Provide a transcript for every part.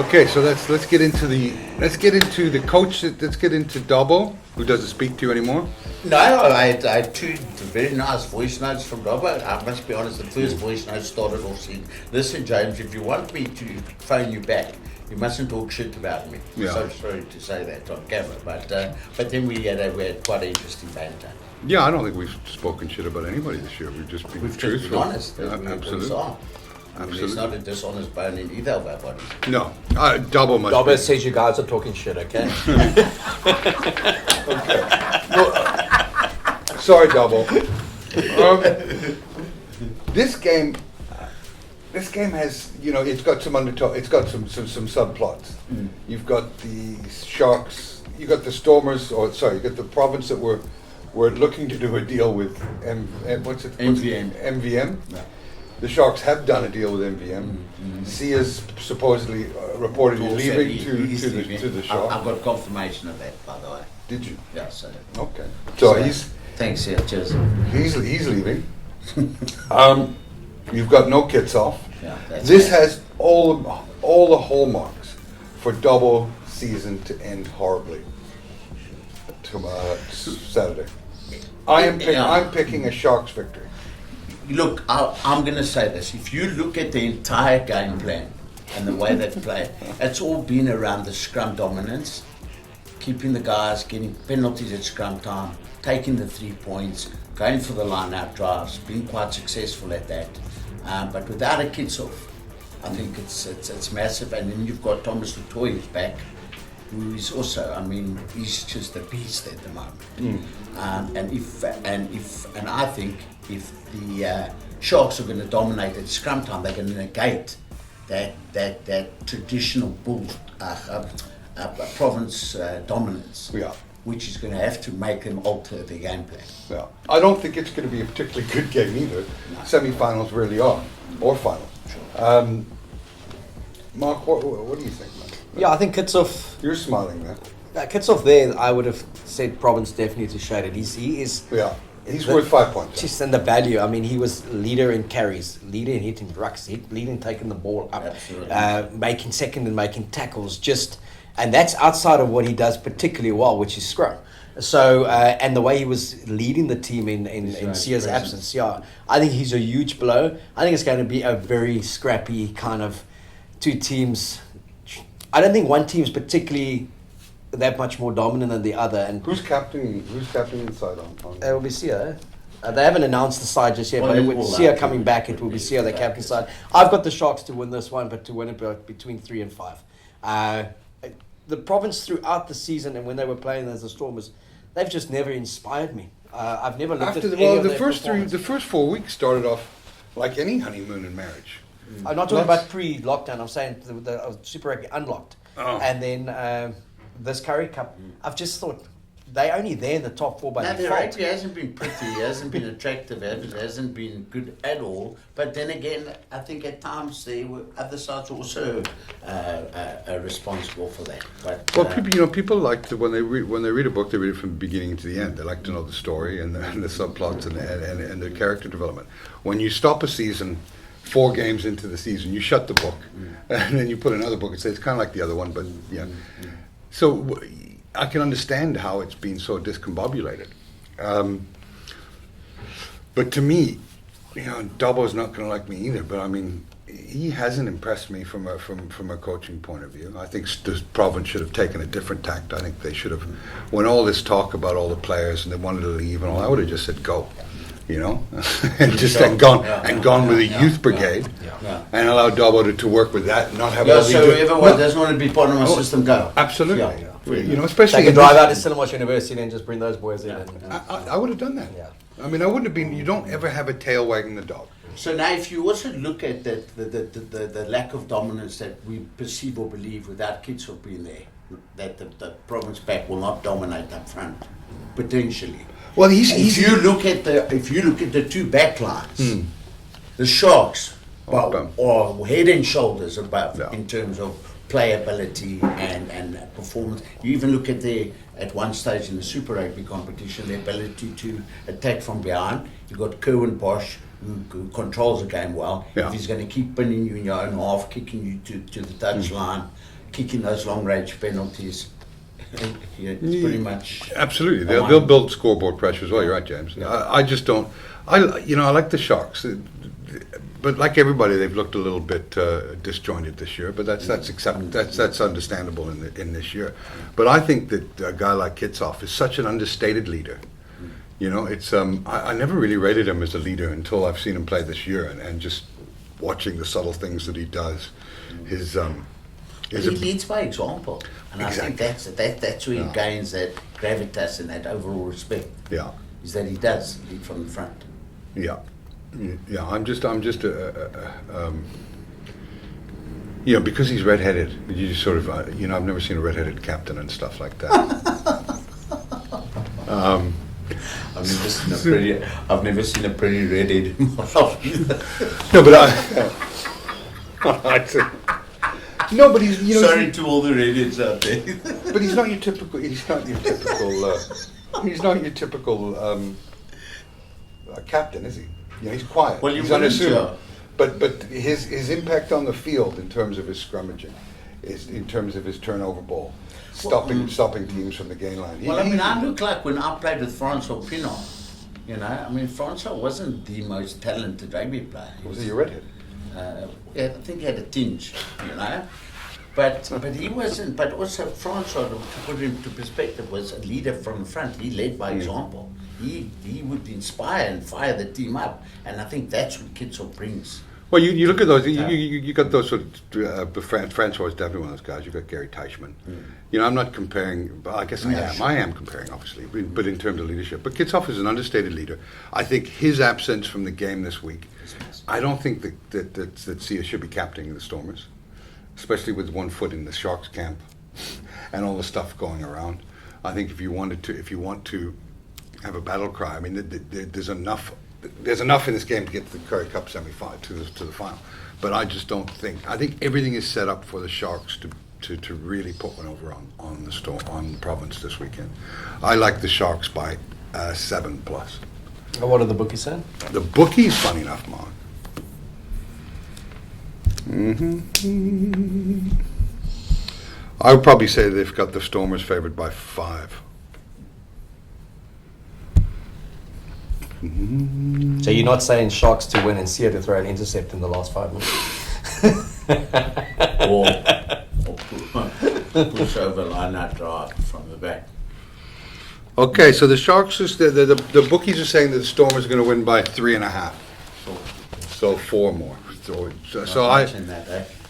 Okay, so let's get into the coach. Let's get into Dobbo, who doesn't speak to you anymore. No, I had two very nice voice notes from Robert. I must be honest, the first voice note started off saying, "Listen, James, if you want me to phone you back, you mustn't talk shit about me." Yeah. So sorry to say that on camera, but then we had quite an interesting banter. Yeah, I don't think we've spoken shit about anybody this year. We've just been truthful. Just been honest. Yeah, absolutely. There's not a dishonest bone in either of our bodies. No, Dobbo must. Dobbo says you guys are talking shit, okay? Okay. No, sorry, Dobbo. This game has, it's got some it's got some subplots. Mm. You've got the Sharks, you got the Stormers, you got the province that were looking to do a deal with MVM. MVM. Yeah. The Sharks have done a deal with MVM. Mm-hmm. Sia's supposedly reportedly leaving to the Sharks. I've got confirmation of that, by the way. Did you? Yeah, so. Okay. So Thanks, yeah, cheers. he's leaving. You've got no kits off. Yeah, that's This right. has all the hallmarks for Dobbo season to end horribly. Saturday. I'm picking a Sharks victory. Look, I'm going to say this. If you look at the entire game plan and the way they've played, it's all been around the scrum dominance, keeping the guys, getting penalties at scrum time, taking the 3 points, going for the line-out drives, being quite successful at that. But without a kits off, I think it's massive. And then you've got Thomas Latoy who's back, who is also, he's just a beast at the moment. And I think if the Sharks are going to dominate at scrum time, they're going to negate that traditional bull province dominance. Yeah. Which is going to have to make them alter their game plan. Yeah. I don't think it's going to be a particularly good game either. No. Semi-finals really are, or finals. Sure. Mark, what do you think, man? Yeah, I think Kitshoff. You're smiling there. Kitshoff there, I would have said province definitely to shade it. He is. Yeah. He's worth 5 points. Just in the value. He was leader in carries, leader in hitting rucks, leader in taking the ball up, making second and making tackles. And that's outside of what he does particularly well, which is scrum. So, and the way he was leading the team in Sia's absence, I think he's a huge blow. I think it's going to be a very scrappy kind of two teams. I don't think one team's particularly that much more dominant than the other. And Who's captaining the side on? it will be Sia. They haven't announced the side just yet, but with Sia coming back, it will be Sia, the captain side. I've got the Sharks to win this one, but to win it between 3 and 5. The province throughout the season and when they were playing as the Stormers, they've just never inspired me. I've never looked at any of their performance. The first 4 weeks started off like any honeymoon in marriage. I'm not talking about pre-lockdown. I'm saying the Super Rugby unlocked, and then this Curry Cup. I've just thought they're only there in the top 4 by default. The rugby hasn't been pretty, it hasn't been attractive, it hasn't been good at all. But then again, I think at times the other sides also are responsible for that. But, people like to when they read a book, they read it from the beginning to the end. They like to know the story and the subplots and the character development. When you stop a season 4 games into the season, you shut the book, and then you put another book and say it's kind of like the other one, but yeah. So I can understand how it's been so discombobulated. But to me, Dobbo's not going to like me either. But he hasn't impressed me from a coaching point of view. I think the province should have taken a different tact. I think they should have, when all this talk about all the players and they wanted to leave and all, I would have just said go. And just gone with a youth brigade and allowed Dobbo to work with that and not have all so everyone doesn't want to be part of my system, go. Absolutely. Especially they can drive out to Stellenbosch University and just bring those boys in. I would have done that. Yeah. I wouldn't have been. You don't ever have a tail wagging the dog. So now, if you also look at the lack of dominance that we perceive or believe without Kitshoff being there, that the province pack will not dominate up front, potentially. Well, if you look at the 2 back lines, the Sharks are head and shoulders above in terms of playability and performance. You even look at one stage in the Super Rugby competition, the ability to attack from behind. You've got Kerwin Bosch, who controls the game well, Yeah. if he's going to keep pinning you in your own half, kicking you to the touchline, kicking those long range penalties, it's pretty much. Absolutely, they'll build scoreboard pressure as well. You're right, James. I just don't. I like the Sharks, but like everybody, they've looked a little bit disjointed this year. But that's understandable in this year. But I think that a guy like Kitsoff is such an understated leader. It's I never really rated him as a leader until I've seen him play this year, and just watching the subtle things that he does. He leads by example, and Exactly. I think that's where he gains that gravitas and that overall respect. Yeah. Is that he does lead from the front. Yeah. I'm just because he's redheaded. You just sort of, I've never seen a redheaded captain and stuff like that. I've never seen a pretty redhead in my life either. No, but he's Sorry to all the redheads out there. But he's not your typical. He's not your typical captain, is he? He's quiet. Well, you he's wouldn't, unassuming. But his impact on the field in terms of his scrummaging, in terms of his turnover ball, stopping teams from the gain line. I look like when I played with Francois Pinot. Francois wasn't the most talented rugby player. Was he a redhead? I think he had a tinge, But he wasn't. But also Francois, to put him into perspective, was a leader from the front. He led by example. He would inspire and fire the team up, and I think that's what Kitsoff brings. Well, you look at those. You got those sort of. Francois is definitely one of those guys. You got Gary Teichmann. I'm not comparing. But I guess I am. I am comparing, obviously, but in terms of leadership. But Kitsoff is an understated leader. I think his absence from the game this week. I don't think that Sia should be captaining the Stormers, especially with 1 foot in the Sharks camp and all the stuff going around. I think if you want to have a battle cry, there's enough in this game to get to the Currie Cup semi-final to the final. But I just don't think. I think everything is set up for the Sharks to really put one over on Province this weekend. I like the Sharks by 7+. And what are the bookies saying? The bookies, funny enough, Mark. I would probably say they've got the Stormers favored by 5. So you're not saying Sharks to win and Sia to throw an intercept in the last 5 minutes? or push over line out drive from the back. Okay, so the Sharks the bookies are saying that the Stormers are going to win by 3.5. So 4 more. So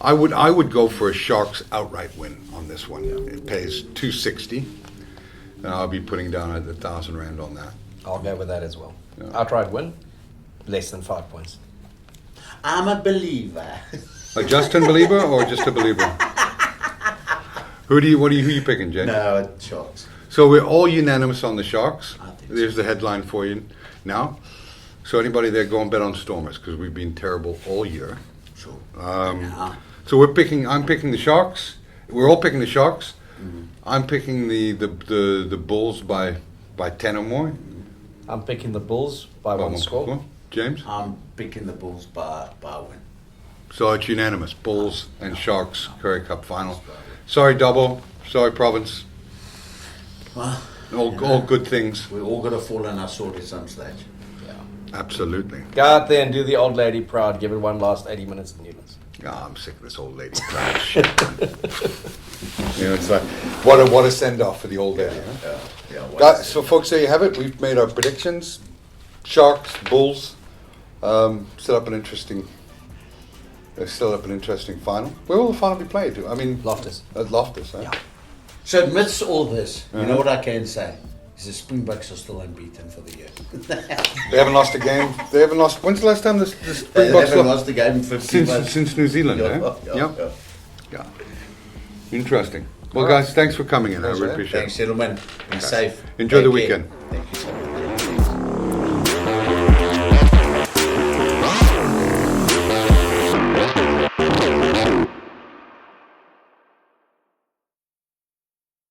I would go for a Sharks outright win on this one. It pays 260, and I'll be putting down 1,000 rand on that. I'll go with that as well. Yeah. Outright win, less than 5 points. I'm a believer. A Justin believer or just a believer? Who you picking, James? No, Sharks. So we're all unanimous on the Sharks. I think so. There's the headline for you now. So anybody there, go and bet on Stormers because we've been terrible all year. Sure. So I'm picking the Sharks. We're all picking the Sharks. Mm-hmm. I'm picking the Bulls by 10 or more. I'm picking the Bulls by one score. James? I'm picking the Bulls by a win. So it's unanimous. Bulls and Sharks Currie Cup final. Sorry, Double. Sorry, Province. Well, All good things. We're all going to fall on our sword at some stage. Absolutely. Go out there and do the old lady proud. Give it one last 80 minutes in Newlands. Oh, I'm sick of this old lady crap shit. It's like what a send off for the old lady. Huh? So, folks, there you have it. We've made our predictions. Sharks, Bulls. Set up an interesting final. Where will the final be played? Loftus. At Loftus. Huh? Yeah. So amidst all this, you know what I can say? Is the Springboks are still unbeaten for the year. They haven't lost a game. When's the last time the They Springboks haven't lost a game in 50 months. since New Zealand? Yeah. Interesting. Well, guys, thanks for coming in. I really appreciate it. Thanks, gentlemen. Be safe. Enjoy the Take care. weekend. Thank you so much.